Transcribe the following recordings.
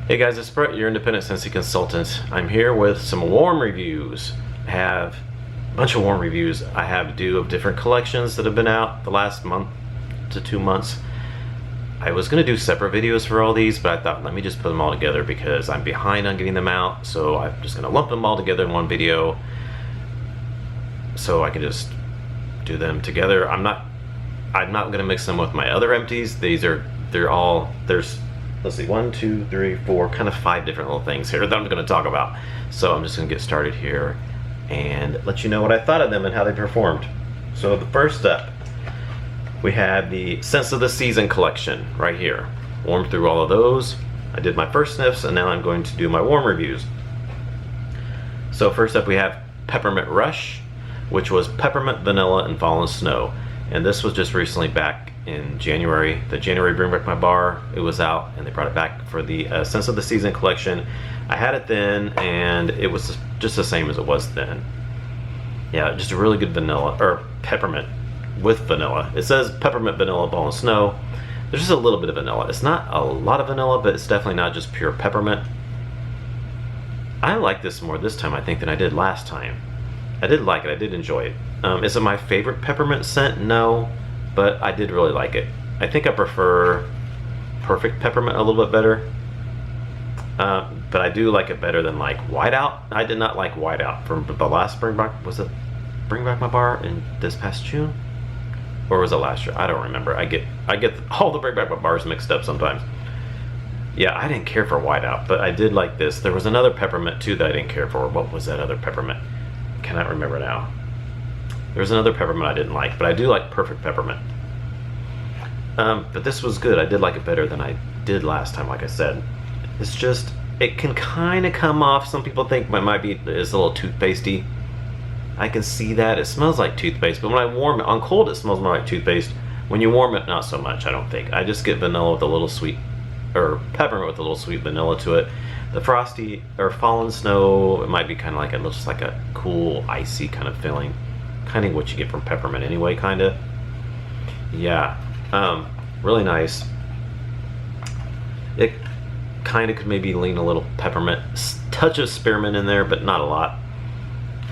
Hey guys, it's Brett, your independent Scentsy consultant. I'm here with some warm reviews. I have a bunch of warm reviews I have due of different collections that have been out the last month to 2 months. I was going to do separate videos for all these, but I thought let me just put them all together because I'm behind on getting them out, so I'm just going to lump them all together in one video so I can just do them together. I'm not going to mix them with my other empties. There's let's see, 1, 2, 3, 4, kind of 5 different little things here that I'm going to talk about. So I'm just going to get started here and let you know what I thought of them and how they performed. So the first step, we had the Scents of the Season collection right here. Warmed through all of those. I did my first sniffs and now I'm going to do my warm reviews. So first up we have Peppermint Rush, which was peppermint, vanilla, and fallen snow. And this was just recently back in January. The January Bring Back My Bar, it was out and they brought it back for the Scents of the Season collection. I had it then and it was just the same as it was then. Yeah, just a really good vanilla, or peppermint with vanilla. It says peppermint, vanilla, fallen snow. There's just a little bit of vanilla. It's not a lot of vanilla, but it's definitely not just pure peppermint. I like this more this time, I think, than I did last time. I did like it, I did enjoy it. Is it my favorite peppermint scent? No, but I did really like it. I think I prefer Perfect Peppermint a little bit better. But I do like it better than like Whiteout. I did not like Whiteout from the last Bring Back, was it Bring Back My Bar in this past June? Or was it last year? I don't remember. I get all the Bring Back My Bars mixed up sometimes. Yeah, I didn't care for Whiteout, but I did like this. There was another peppermint too that I didn't care for. What was that other peppermint? Cannot remember now. There's another peppermint I didn't like, but I do like Perfect Peppermint. But this was good. I did like it better than I did last time, like I said. It's just, it can kind of come off, some people think it might be, it's a little toothpastey. I can see that. It smells like toothpaste, but when I warm it, on cold it smells more like toothpaste. When you warm it, not so much, I don't think. I just get vanilla with a little sweet, or peppermint with a little sweet vanilla to it. The frosty, or fallen snow, it might be kind of like, it looks like a cool, icy kind of feeling. Kind of what you get from peppermint anyway, kind of. Yeah, really nice. It kind of could maybe lean a little peppermint, touch of spearmint in there, but not a lot.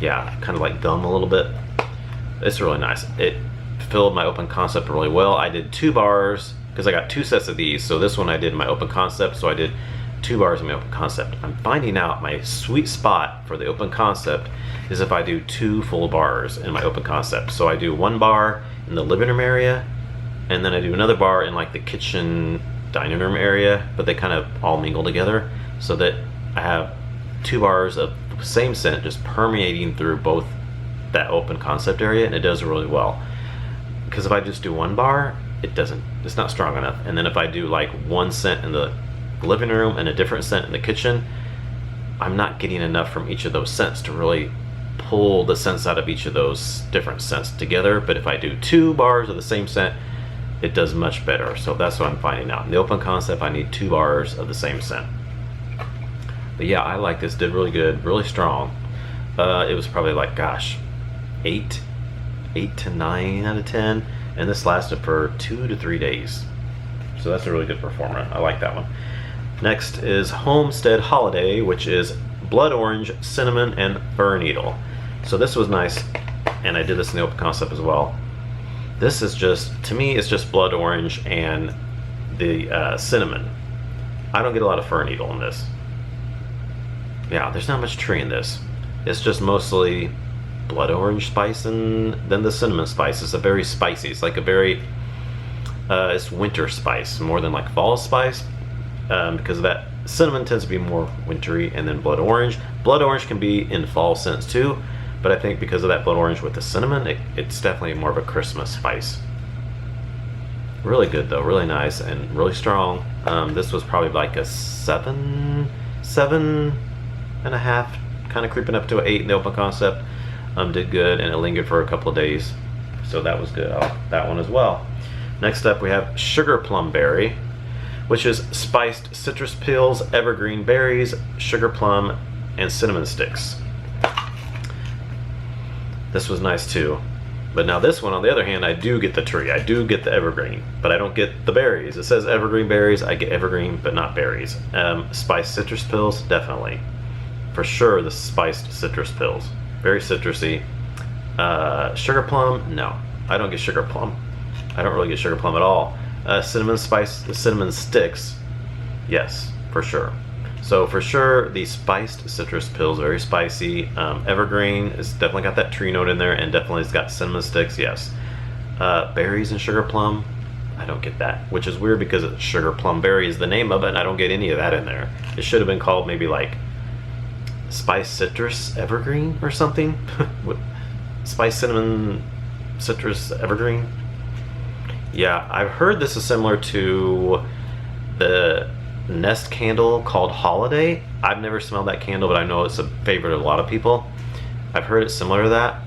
Yeah, kind of like gum a little bit. It's really nice. It filled my open concept really well. I did 2 bars because I got 2 sets of these. So this one I did my open concept, so I did 2 bars in my open concept. I'm finding out my sweet spot for the open concept is if I do 2 full bars in my open concept. So I do 1 bar in the living room area, and then I do another bar in like the kitchen dining room area, but they kind of all mingle together so that I have 2 bars of the same scent just permeating through both that open concept area, and it does really well. Because if I just do 1 bar, it's not strong enough. And then if I do like 1 scent in the living room and a different scent in the kitchen, I'm not getting enough from each of those scents to really pull the scents out of each of those different scents together. But if I do 2 bars of the same scent, it does much better. So that's what I'm finding out. In the open concept, I need 2 bars of the same scent. But yeah, I like this. Did really good, really strong. It was probably like, gosh, 8 to 9 out of 10, and this lasted for 2 to 3 days. So that's a really good performer. I like that one. Next is Homestead Holiday, which is blood orange, cinnamon, and fir needle. So this was nice, and I did this in the open concept as well. This is just, to me, it's just blood orange and the cinnamon. I don't get a lot of fir needle in this. Yeah, there's not much tree in this. It's just mostly blood orange spice and then the cinnamon spice. It's a very spicy. It's like a very, it's winter spice more than like fall spice. Because of that, cinnamon tends to be more wintry, and then blood orange. Blood orange can be in fall scents too, but I think because of that blood orange with the cinnamon, it's definitely more of a Christmas spice. Really good though, really nice and really strong. This was probably like a 7.5, kind of creeping up to an 8 in the open concept. Did good, and it lingered for a couple of days, so that was good. I like that one as well. Next up we have Sugar Plum Berry, which is spiced citrus peels, evergreen berries, sugar plum, and cinnamon sticks. This was nice too. But now this one, on the other hand, I do get the tree. I do get the evergreen, but I don't get the berries. It says evergreen berries. I get evergreen, but not berries. Spiced citrus pills, definitely. For sure, the spiced citrus pills. Very citrusy. Sugar plum, no. I don't get sugar plum. I don't really get sugar plum at all. Cinnamon sticks, yes, for sure. So for sure, the spiced citrus pills, very spicy. Evergreen has definitely got that tree note in there, and definitely has got cinnamon sticks, yes. Berries and sugar plum, I don't get that, which is weird because it's sugar plum berry is the name of it, and I don't get any of that in there. It should have been called maybe like spiced citrus evergreen or something. Spiced cinnamon citrus evergreen. Yeah, I've heard this is similar to the Nest candle called Holiday. I've never smelled that candle, but I know it's a favorite of a lot of people. I've heard it's similar to that.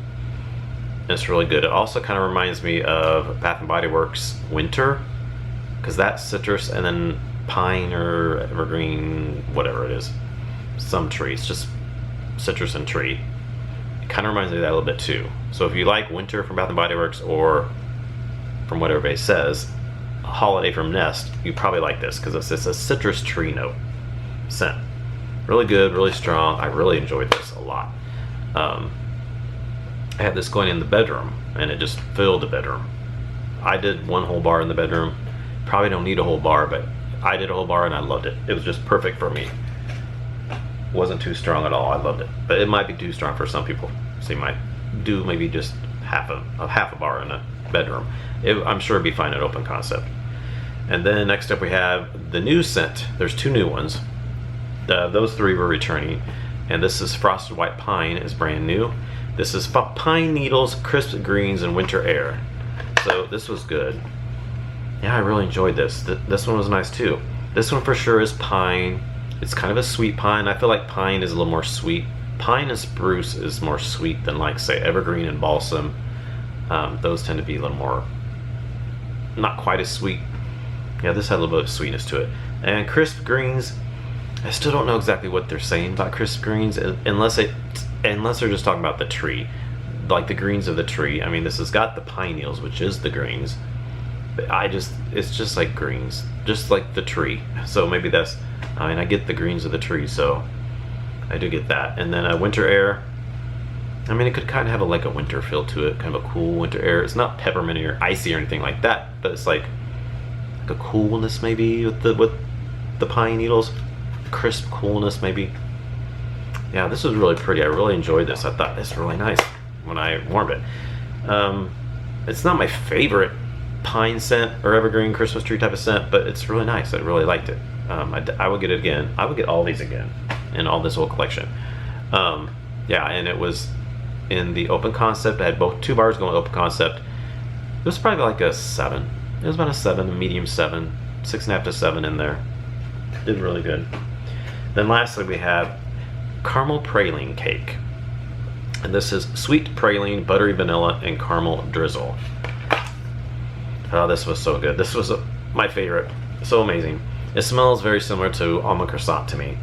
And it's really good. It also kind of reminds me of Bath and Body Works Winter, because that's citrus and then pine or evergreen, whatever it is, some tree. It's just citrus and tree. It kind of reminds me of that a little bit too. So if you like Winter from Bath and Body Works, or from what everybody says, Holiday from Nest, you probably like this because it's a citrus tree note scent. Really good, really strong. I really enjoyed this a lot. I had this going in the bedroom, and it just filled the bedroom. I did one whole bar in the bedroom. Probably don't need a whole bar, but I did a whole bar and I loved it. It was just perfect for me. Wasn't too strong at all. I loved it, but it might be too strong for some people. So you might do maybe just half a bar in a bedroom. I'm sure it'd be fine at open concept. And then next up we have the new scent. There's two new ones. Those three were returning, and this is Frosted White Pine is brand new. This is Pine Needles, Crisp Greens, and Winter Air. So this was good. Yeah, I really enjoyed this. This one was nice too. This one for sure is pine. It's kind of a sweet pine. I feel like pine is a little more sweet. Pine and spruce is more sweet than, like, say, evergreen and balsam. Those tend to be a little more, not quite as sweet. Yeah, this had a little bit of sweetness to it. And crisp greens, I still don't know exactly what they're saying about crisp greens, unless they're just talking about the tree, like the greens of the tree. I mean, this has got the pine needles, which is the greens, but it's just like greens, just like the tree. So maybe that's, I mean, I get the greens of the tree, so I do get that. And then Winter Air, I mean, it could kind of have like a winter feel to it, kind of a cool winter air. It's not pepperminty or icy or anything like that, but it's like a coolness maybe with the pine needles, crisp coolness maybe. Yeah, this was really pretty. I really enjoyed this. I thought it's really nice when I warmed it. It's not my favorite pine scent or evergreen Christmas tree type of scent, but it's really nice. I really liked it. I would get it again. I would get all these again in all this whole collection. Yeah, and it was in the open concept. I had two bars going open concept. It was probably like a 7. It was about a 7, a medium 7, 6.5 to 7 in there. Did really good. Then lastly we have caramel praline cake, and this is sweet praline, buttery vanilla, and caramel drizzle. Oh, this was so good. This was my favorite. So amazing. It smells very similar to almond croissant to me.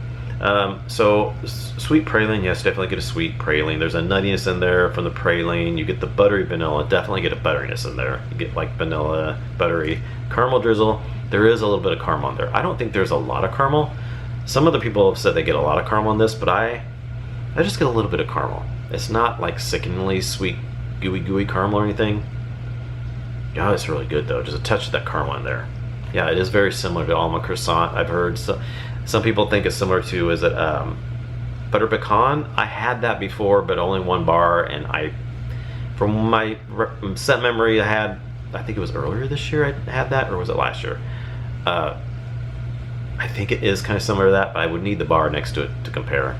So sweet praline, yes, definitely get a sweet praline. There's a nuttiness in there from the praline. You get the buttery vanilla, definitely get a butteriness in there. You get like vanilla, buttery, caramel drizzle. There is a little bit of caramel in there. I don't think there's a lot of caramel. Some other people have said they get a lot of caramel in this, but I just get a little bit of caramel. It's not like sickeningly sweet, gooey caramel or anything. Yeah, it's really good though. Just a touch of that caramel in there. Yeah, it is very similar to almond croissant. I've heard some people think it's similar to, is it butter pecan? I had that before, but only one bar, and from my set memory, I think it was earlier this year I had that, or was it last year? I think it is kind of similar to that, but I would need the bar next to it to compare.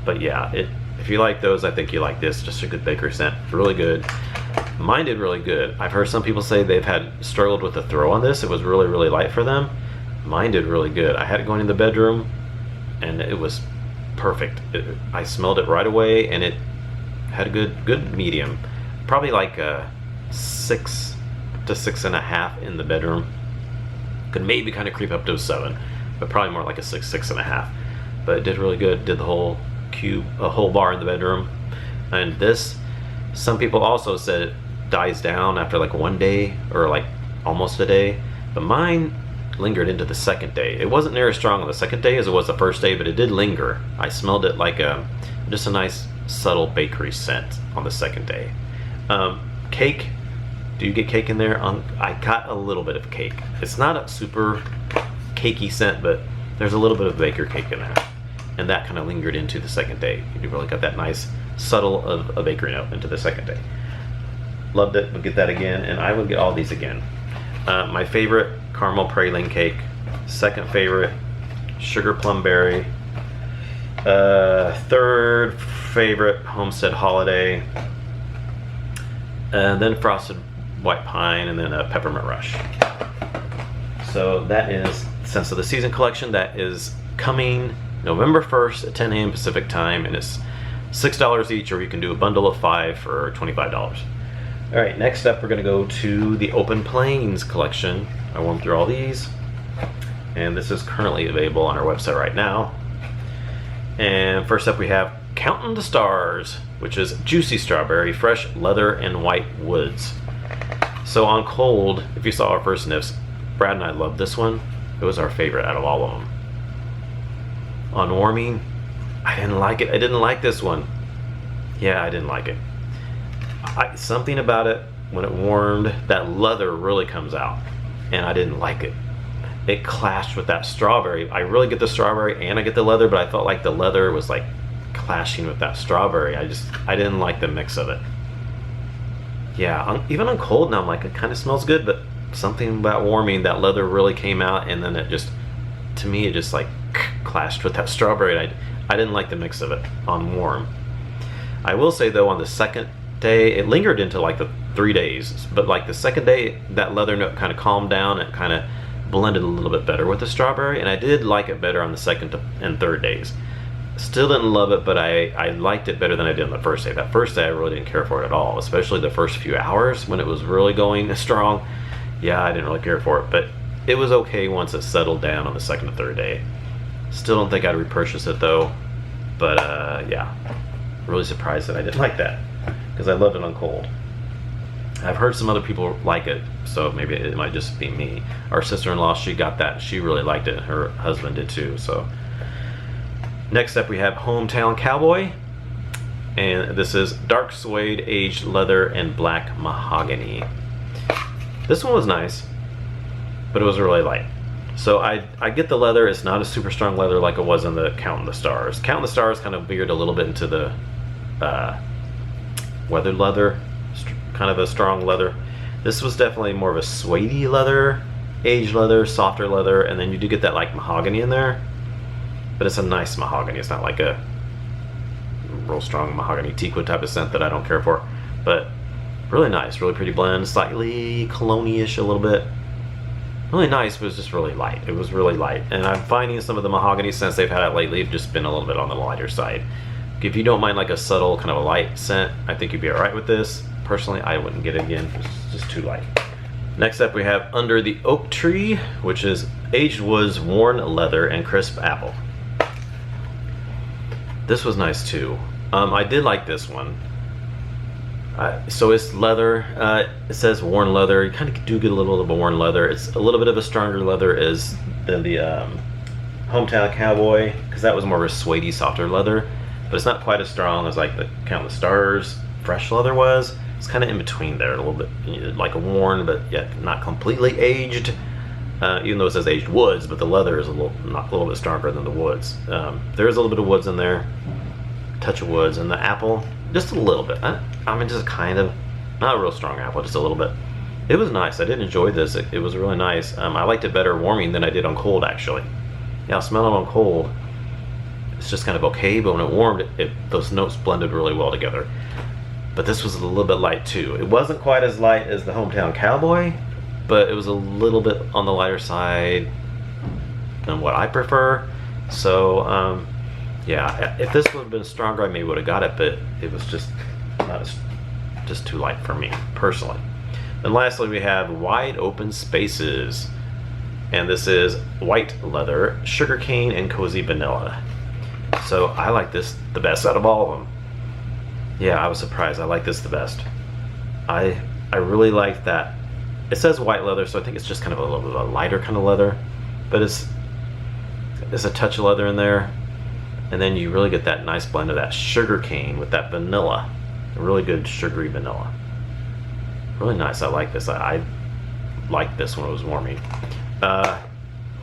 But yeah, if you like those, I think you like this. Just a good bakery scent. Really good. Mine did really good. I've heard some people say they've struggled with the throw on this. It was really, really light for them. Mine did really good. I had it going in the bedroom, and it was perfect. I smelled it right away, and it had a good medium. Probably like a 6 to 6.5 in the bedroom. Could maybe kind of creep up to a 7, but probably more like a 6.5. But it did really good. Did the whole cube, a whole bar in the bedroom. And this Some people also said it dies down after like 1 day or like almost a day, but mine lingered into the second day. It wasn't near as strong on the second day as it was the first day, but it did linger. I smelled it like just a nice subtle bakery scent on the second day. Cake, do you get cake in there? I got a little bit of cake. It's not a super cakey scent, but there's a little bit of baker cake in there, and that kind of lingered into the second day. You really got that nice subtle of a bakery note into the second day. Loved it. Would get that again, and I would get all these again. My favorite, caramel praline cake. Second favorite, sugar plum berry. Third favorite, homestead holiday. And then frosted white pine, and then a peppermint rush. So that is Scents of the Season collection. That is coming November 1st at 10 a.m. Pacific time, and it's $6 each, or you can do a bundle of 5 for $25. All right, next up we're gonna go to the Open Plains collection. I went through all these, and this is currently available on our website right now. And first up we have Counting the Stars, which is juicy strawberry, fresh leather, and white woods. So on cold, if you saw our first sniffs, Brad and I loved this one. It was our favorite out of all of them. On warming, I didn't like it. I didn't like this one. Yeah, I didn't like it. Something about it, when it warmed, that leather really comes out, and I didn't like it. It clashed with that strawberry. I really get the strawberry and I get the leather, but I felt like the leather was like clashing with that strawberry. I didn't like the mix of it. Yeah, even on cold now, I'm like, it kind of smells good, but something about warming, that leather really came out, and then it just, to me, it just like clashed with that strawberry. I didn't like the mix of it on warm. I will say though, on the second day, it lingered into like the 3 days, but like the second day, that leather note kind of calmed down and kind of blended a little bit better with the strawberry, and I did like it better on the second and third days. Still didn't love it, but I liked it better than I did on the first day. That first day I really didn't care for it at all, especially the first few hours when it was really going strong. Yeah, I didn't really care for it, but it was okay once it settled down on the second and third day. Still don't think I'd repurchase it though, but yeah, really surprised that I didn't like that, because I loved it on cold. I've heard some other people like it, so maybe it might just be me. Our sister-in-law, she got that, she really liked it, her husband did too. So next up we have Hometown Cowboy, and this is dark suede, aged leather, and black mahogany. This one was nice, but it was really light. So I get the leather. It's not a super strong leather like it was in the Counting the Stars. Counting the Stars kind of veered a little bit into the weathered leather, kind of a strong leather. This was definitely more of a suede leather, aged leather, softer leather, and then you do get that like mahogany in there, but it's a nice mahogany. It's not like a real strong mahogany teakwood type of scent that I don't care for, but really nice, really pretty blend, slightly cologne-ish a little bit. Really nice, but it was just really light. It was really light, and I'm finding some of the mahogany scents they've had out lately have just been a little bit on the lighter side. If you don't mind like a subtle kind of a light scent, I think you'd be alright with this. Personally, I wouldn't get it again. It's just too light. Next up we have Under the Oak Tree, which is aged woods, worn leather, and crisp apple. This was nice too. I did like this one. So it's leather. It says worn leather. You kind of do get a little of a worn leather. It's a little bit of a stronger leather than the Hometown Cowboy, because that was more of a suede, softer leather. But it's not quite as strong as like the Counting the Stars fresh leather was. It's kind of in between there, a little bit like a worn, but yet not completely aged. Even though it says aged woods, but the leather is a little bit stronger than the woods. There is a little bit of woods in there, touch of woods, and the apple just a little bit. I mean, just kind of, not a real strong apple, just a little bit. It was nice. I did enjoy this. It was really nice. I liked it better warming than I did on cold, actually. Yeah, I smell it on cold. It's just kind of okay, but when it warmed, those notes blended really well together. But this was a little bit light too. It wasn't quite as light as the Hometown Cowboy, but it was a little bit on the lighter side than what I prefer. So yeah, if this would have been stronger, I maybe would have got it, but it was just just too light for me personally. And lastly, we have Wide Open Spaces, and this is white leather, sugarcane, and cozy vanilla. So I like this the best out of all of them. Yeah, I was surprised. I like this the best. I really like that. It says white leather, so I think it's just kind of a little bit of a lighter kind of leather, but it's a touch of leather in there, and then you really get that nice blend of that sugar cane with that vanilla, a really good sugary vanilla. Really nice. I like this. I liked this when it was warming. A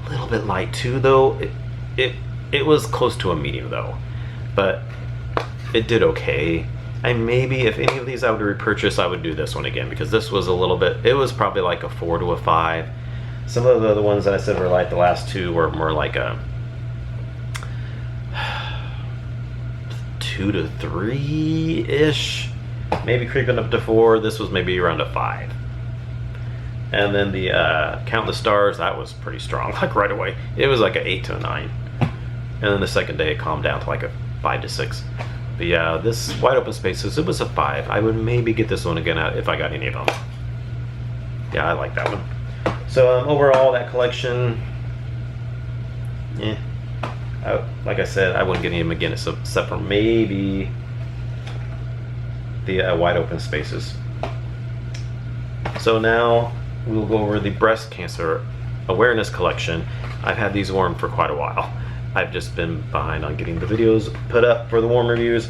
little bit light too, though. It was close to a medium though, but it did okay. And maybe if any of these I would repurchase, I would do this one again, because this was a little bit, it was probably like a 4 to a 5. Some of the other ones that I said were like the last two were more like a 2 to 3-ish, maybe creeping up to 4. This was maybe around a 5. And then the Count the Stars, that was pretty strong, like right away. It was like an 8 to a 9. And then the second day it calmed down to like a 5 to 6. But yeah, this Wide Open Spaces, it was a 5. I would maybe get this one again if I got any of them. Yeah, I like that one. So overall, that collection, like I said, I wouldn't get any of them again except for maybe the Wide Open Spaces. So now we'll go over the Breast Cancer Awareness Collection. I've had these warm for quite a while. I've just been behind on getting the videos put up for the warm reviews.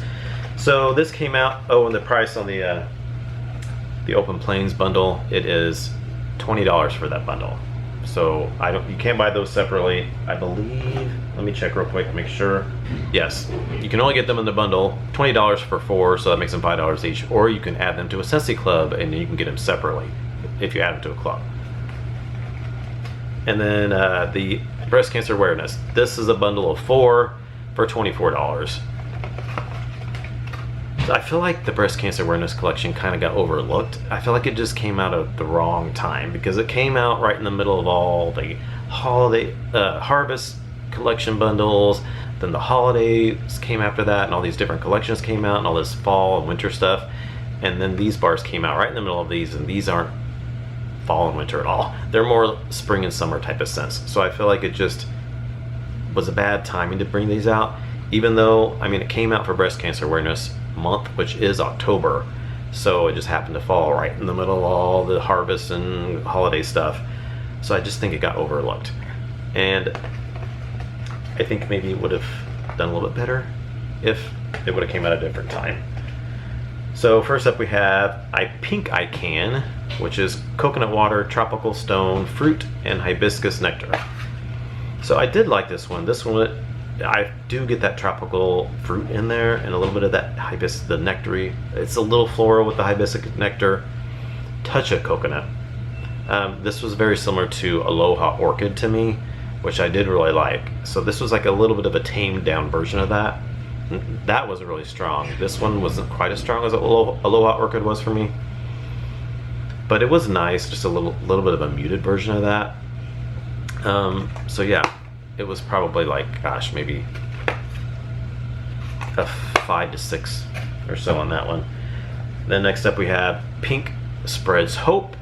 So this came out, and the price on the Open Plains bundle, it is $20 for that bundle. So you can't buy those separately, I believe. Let me check real quick to make sure. Yes, you can only get them in the bundle, $20 for 4, so that makes them $5 each, or you can add them to a Scentsy club and you can get them separately if you add them to a club. And then the Breast Cancer Awareness. This is a bundle of 4 for $24. So I feel like the Breast Cancer Awareness collection kind of got overlooked. I feel like it just came out at the wrong time, because it came out right in the middle of all the holiday harvest collection bundles. Then the holidays came after that, and all these different collections came out, and all this fall and winter stuff. And then these bars came out right in the middle of these, and these aren't fall and winter at all. They're more spring and summer type of scents. So I feel like it just was a bad timing to bring these out, even though, I mean, it came out for Breast Cancer Awareness Month, which is October. So it just happened to fall right in the middle of all the harvest and holiday stuff. So I just think it got overlooked. And I think maybe it would have done a little bit better if it would have came at a different time. So first up we have Pink I Can, which is coconut water, tropical stone, fruit, and hibiscus nectar. So I did like this one. This one, I do get that tropical fruit in there and a little bit of that hibiscus, the nectar-y. It's a little floral with the hibiscus nectar, touch of coconut. This was very similar to Aloha Orchid to me, which I did really like. So this was like a little bit of a tamed down version of that. That was really strong. This one wasn't quite as strong as Aloha Orchid was for me, but it was nice, just a little bit of a muted version of that. So yeah, it was probably like, gosh, maybe a 5 to 6 or so on that one. Then next up we have Pink Spreads Hope,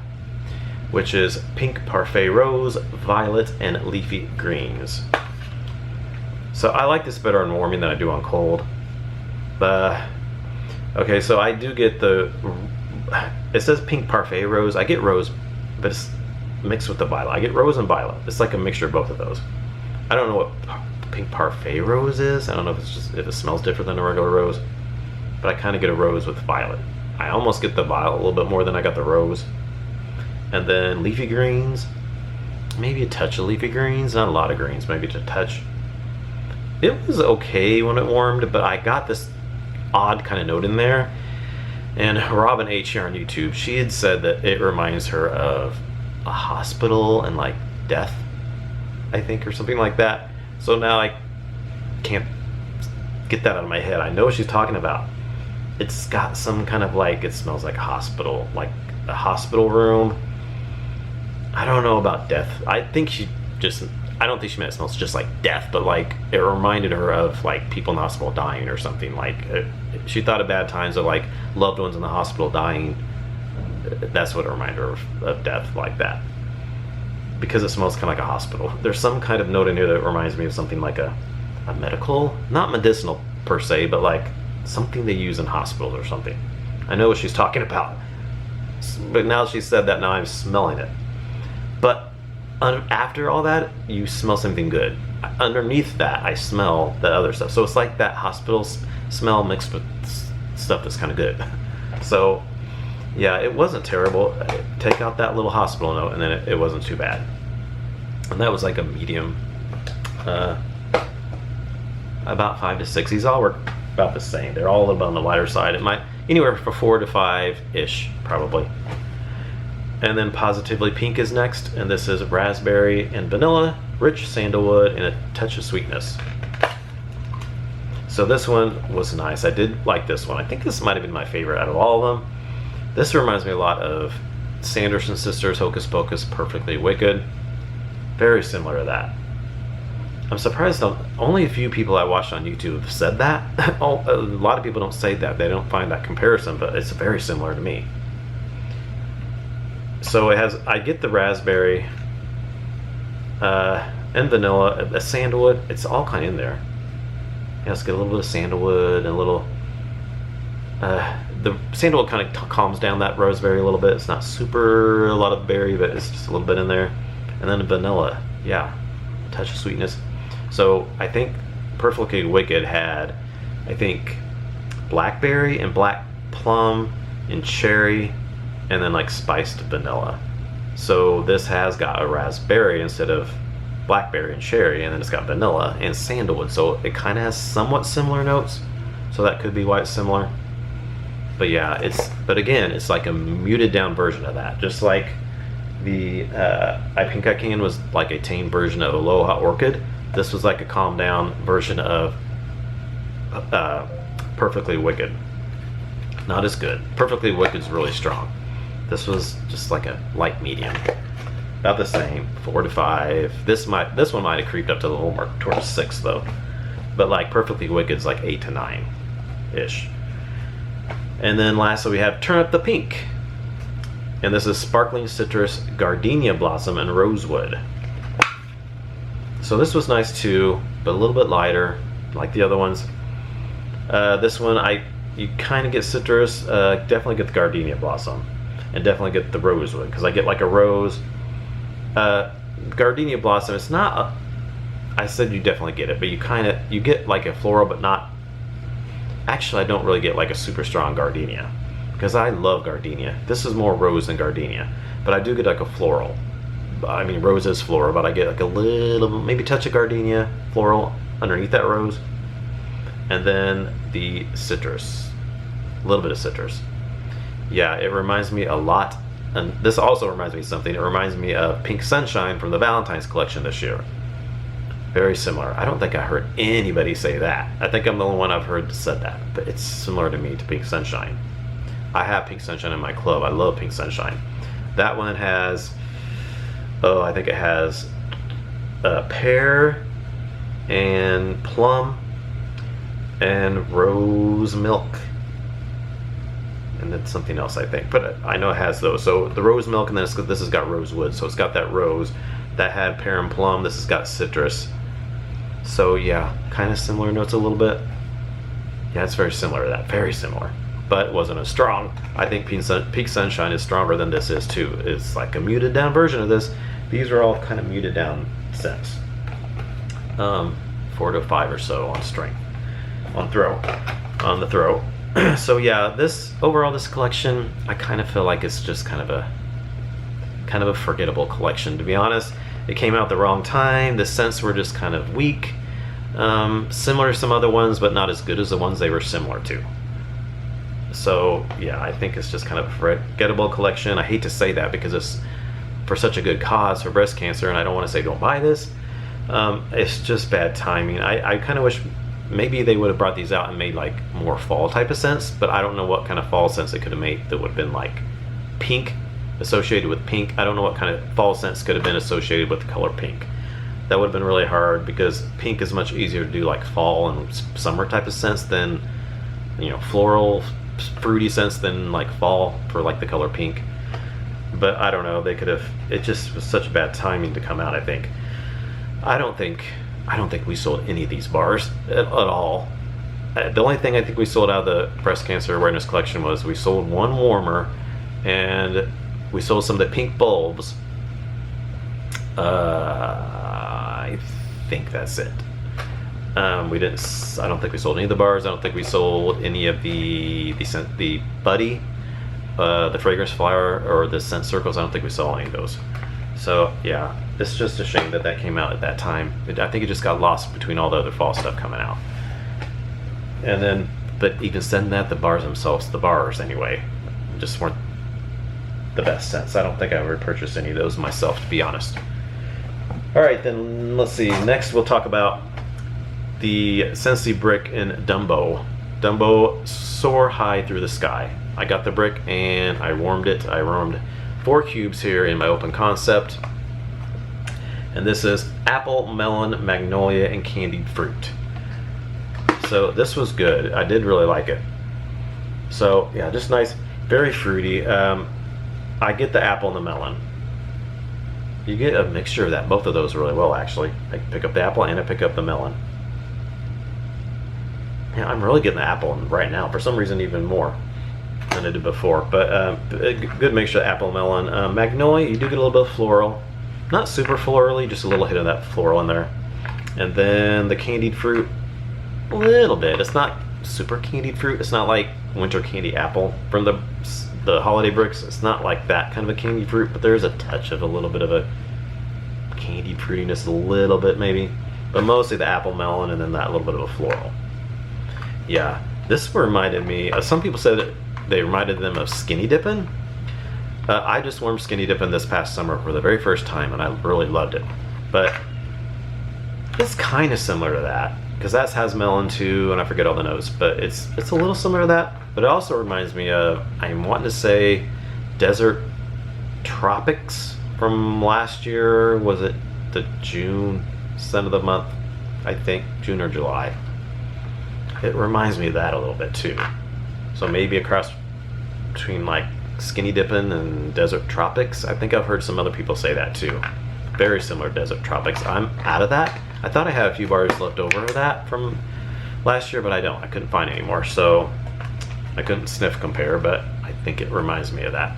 which is pink parfait rose, violet, and leafy greens. So I like this better on warming than I do on cold. Okay, so I do get it says pink parfait rose. I get rose, but it's mixed with the violet. I get rose and violet. It's like a mixture of both of those. I don't know what pink parfait rose is. I don't know if it smells different than a regular rose, but I kind of get a rose with violet. I almost get the violet a little bit more than I got the rose. And then leafy greens, maybe a touch of leafy greens, not a lot of greens, maybe just a touch. It was okay when it warmed, but I got this odd kind of note in there. And Robin H here on YouTube, she had said that it reminds her of a hospital and like death, I think, or something like that. So now I can't get that out of my head. I know what she's talking about. It's got some kind of like, it smells like a hospital room. I don't know about death. I don't think she meant it smells just like death, but like it reminded her of like people in the hospital dying or something. Like she thought of bad times of like loved ones in the hospital dying. That's what it reminded her of death, like that, because it smells kind of like a hospital. There's some kind of note in here that reminds me of something like a medical, not medicinal per se, but like something they use in hospitals or something. I know what she's talking about, but now she said that, now I'm smelling it. But after all that, you smell something good. Underneath that, I smell the other stuff. So it's like that hospital smell mixed with stuff that's kind of good. So yeah, it wasn't terrible. Take out that little hospital note, and then it wasn't too bad. And that was like a medium, about 5 to 6. These all work about the same. They're all a little bit on the lighter side. It might anywhere from 4 to 5-ish, probably. And then Positively Pink is next, and this is raspberry and vanilla, rich sandalwood, and a touch of sweetness. So this one was nice. I did like this one. I think this might have been my favorite out of all of them. This reminds me a lot of Sanderson Sisters Hocus Pocus Perfectly Wicked. Very similar to that. I'm surprised only a few people I watched on YouTube have said that. A lot of people don't say that. They don't find that comparison, but it's very similar to me. So it has, I get the raspberry and vanilla, a sandalwood. It's all kind of in there. Yeah, let's get a little bit of sandalwood and a little, the sandalwood kind of calms down that raspberry a little bit. It's not super a lot of berry, but it's just a little bit in there. And then the vanilla, yeah, a touch of sweetness. So I think Perfectly Wicked had, I think, blackberry and black plum and cherry, and then like spiced vanilla. So this has got a raspberry instead of blackberry and cherry, and then it's got vanilla and sandalwood. So it kind of has somewhat similar notes. So that could be why it's similar. But yeah, but again, it's like a muted down version of that. Just like the I Pink I Can was like a tame version of Aloha Orchid. This was like a calm down version of Perfectly Wicked. Not as good. Perfectly Wicked's really strong. This was just like a light medium. About the same, 4 to 5. This one might have creeped up to the little more towards 6 though. But like Perfectly Wicked's like 8 to 9-ish. And then lastly we have Turn Up the Pink. And this is Sparkling Citrus, Gardenia Blossom, and Rosewood. So this was nice too, but a little bit lighter, like the other ones. This one, you kind of get citrus, definitely get the Gardenia Blossom, and definitely get the Rosewood, because I get like a rose. Gardenia Blossom, it's not, I said you definitely get it, but you get like a floral, but not, actually I don't really get like a super strong gardenia, because I love gardenia. This is more rose than gardenia, but I do get like a floral. I mean, rose is floral, but I get like a little, maybe touch of gardenia floral underneath that rose, and then the citrus, a little bit of citrus. Yeah, it reminds me a lot, and this also reminds me of something. It reminds me of Pink Sunshine from the Valentine's collection this year. Very similar. I don't think I heard anybody say that. I think I'm the only one I've heard said that, but it's similar to me to Pink Sunshine. I have Pink Sunshine in my club. I love Pink Sunshine. That one has, I think it has pear and plum and rose milk, and then something else I think, but I know it has those. So the rose milk, and then this has got rosewood, so it's got that rose. That had pear and plum. This has got citrus. So yeah, kind of similar notes a little bit. Yeah, it's very similar to that, very similar, but it wasn't as strong. I think Pink Sunshine is stronger than this is too. It's like a muted down version of this. These are all kind of muted down scents. 4 to 5 or so on strength, on the throat. So yeah, overall this collection, I kind of feel like it's just kind of a forgettable collection, to be honest. It came out the wrong time. The scents were just kind of weak, similar to some other ones, but not as good as the ones they were similar to. So yeah, I think it's just kind of a forgettable collection. I hate to say that because it's for such a good cause for breast cancer, and I don't want to say don't buy this. It's just bad timing. I kind of wish maybe they would have brought these out and made like more fall type of scents, but I don't know what kind of fall scents they could have made that would have been like pink, associated with pink. I don't know what kind of fall scents could have been associated with the color pink. That would have been really hard, because pink is much easier to do like fall and summer type of scents than, you know, floral, fruity scents than like fall for like the color pink. But I don't know, they could have, it just was such bad timing to come out, I think. I don't think we sold any of these bars at all. The only thing I think we sold out of the breast cancer awareness collection was we sold one warmer, and we sold some of the pink bulbs. I think that's it. We didn't. I don't think we sold any of the bars. I don't think we sold any of the Buddy, the fragrance flower, or the scent circles. I don't think we sold any of those. So yeah, it's just a shame that that came out at that time. I think it just got lost between all the other fall stuff coming out. And then, but even said that, the bars themselves, the bars anyway, just weren't the best scents. I don't think I ever purchased any of those myself, to be honest. All right, then let's see. Next, we'll talk about the Scentsy brick in Dumbo. Dumbo Soar High Through the Sky. I got the brick and I warmed it. I warmed 4 cubes here in my open concept. And this is apple, melon, magnolia, and candied fruit. So this was good. I did really like it. So yeah, just nice, very fruity. I get the apple and the melon. You get a mixture of that, both of those really well actually. I pick up the apple and I pick up the melon. Yeah, I'm really getting the apple right now, for some reason even more than I did before. But a good mixture of apple and melon. Magnolia, you do get a little bit of floral. Not super florally, just a little hit of that floral in there. And then the candied fruit, a little bit. It's not super candied fruit. It's not like winter candy apple from the holiday bricks. It's not like that kind of a candied fruit, but there's a touch of a little bit of a candied fruitiness, a little bit maybe. But mostly the apple, melon, and then that little bit of a floral. Yeah, this reminded me, some people said that they reminded them of skinny dipping. I just warmed skinny dipping this past summer for the very first time, and I really loved it. But it's kind of similar to that, because that has melon too, and I forget all the notes, but it's a little similar to that. But it also reminds me of, I'm wanting to say, Desert Tropics from last year. Was it the June scent of the month? I think June or July. It reminds me of that a little bit too. So maybe a cross between like skinny dipping and Desert Tropics. I think I've heard some other people say that too. Very similar to Desert Tropics. I'm out of that. I thought I had a few bars left over of that from last year, but I don't. I couldn't find any more, so I couldn't sniff compare, but I think it reminds me of that.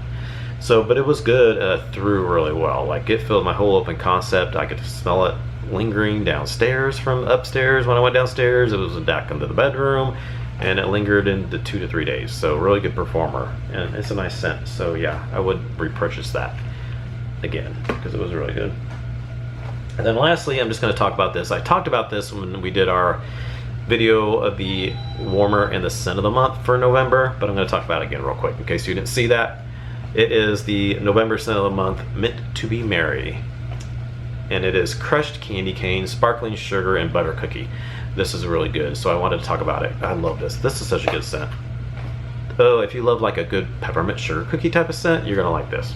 So, but it was good, through really well. Like, it filled my whole open concept. I could smell it lingering downstairs from upstairs. When I went downstairs, it was back into the bedroom, and it lingered into 2 to 3 days. So really good performer, and it's a nice scent. So yeah, I would repurchase that again because it was really good. And then lastly, I'm just going to talk about this. I talked about this when we did our video of the warmer and the scent of the month for November, but I'm going to talk about it again real quick in case you didn't see that. It is the November scent of the month, Meant to Be Merry. And it is crushed candy cane, sparkling sugar, and butter cookie. This is really good, so I wanted to talk about it. I love this. This is such a good scent. Oh, if you love like a good peppermint sugar cookie type of scent, you're gonna like this.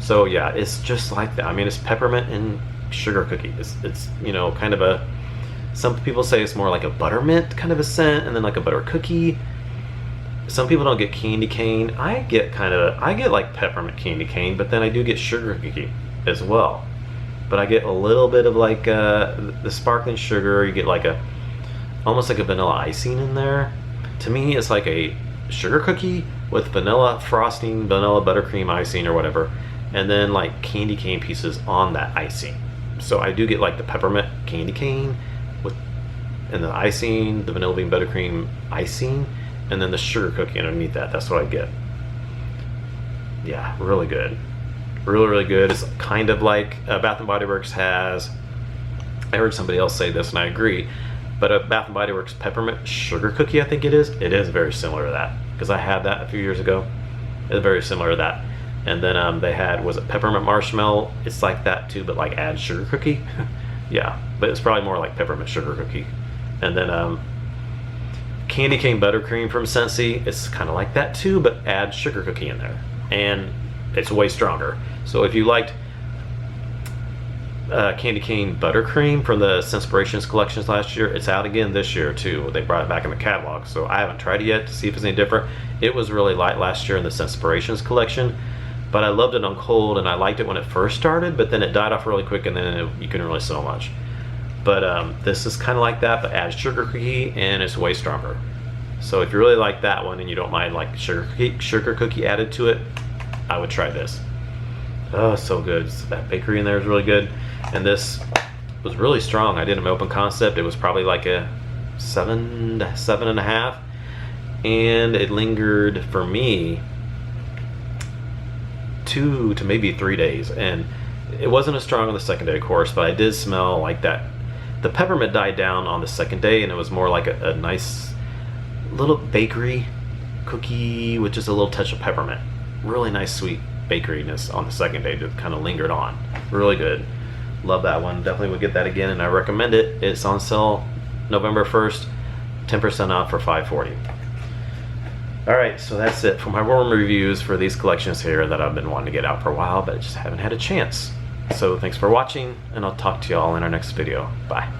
So yeah, it's just like that. I mean, it's peppermint and sugar cookie. It's you know, kind of a, some people say it's more like a buttermint kind of a scent, and then like a butter cookie. Some people don't get candy cane. I get like peppermint candy cane, but then I do get sugar cookie as well. But I get a little bit of like the sparkling sugar. You get like almost like a vanilla icing in there. To me, it's like a sugar cookie with vanilla frosting, vanilla buttercream icing or whatever, and then like candy cane pieces on that icing. So I do get like the peppermint candy cane and the icing, the vanilla bean buttercream icing, and then the sugar cookie underneath that. That's what I get. Yeah, really good. Really good. It's kind of like Bath & Body Works has, I heard somebody else say this and I agree, but Bath & Body Works peppermint sugar cookie, I think it is very similar to that, because I had that a few years ago. It's very similar to that. And then they had, was it peppermint marshmallow? It's like that too, but like add sugar cookie. Yeah, but it's probably more like peppermint sugar cookie. And then candy cane buttercream from Scentsy, it's kind of like that too, but add sugar cookie in there, and it's way stronger. So if you liked candy cane buttercream from the Scentspirations collections last year, it's out again this year too. They brought it back in the catalog, so I haven't tried it yet to see if it's any different. It was really light last year in the Scentspirations collection, but I loved it on cold, and I liked it when it first started, but then it died off really quick, and then you couldn't really smell much. But this is kind of like that, but adds sugar cookie, and it's way stronger. So if you really like that one and you don't mind like sugar cookie added to it, I would try this. Oh, so good. So that bakery in there is really good. And this was really strong. I did an open concept. It was probably like a 7 to 7.5. And it lingered for me 2 to maybe 3 days. And it wasn't as strong on the second day, of course, but I did smell like that. The peppermint died down on the second day, and it was more like a nice little bakery cookie with just a little touch of peppermint. Really nice sweet bakeryness on the second day that kind of lingered on. Really good. Love that one. Definitely would get that again, and I recommend it. It's on sale November 1st, 10% off for $5.40. Alright, so that's it for my warm reviews for these collections here that I've been wanting to get out for a while, but I just haven't had a chance. So thanks for watching, and I'll talk to y'all in our next video. Bye.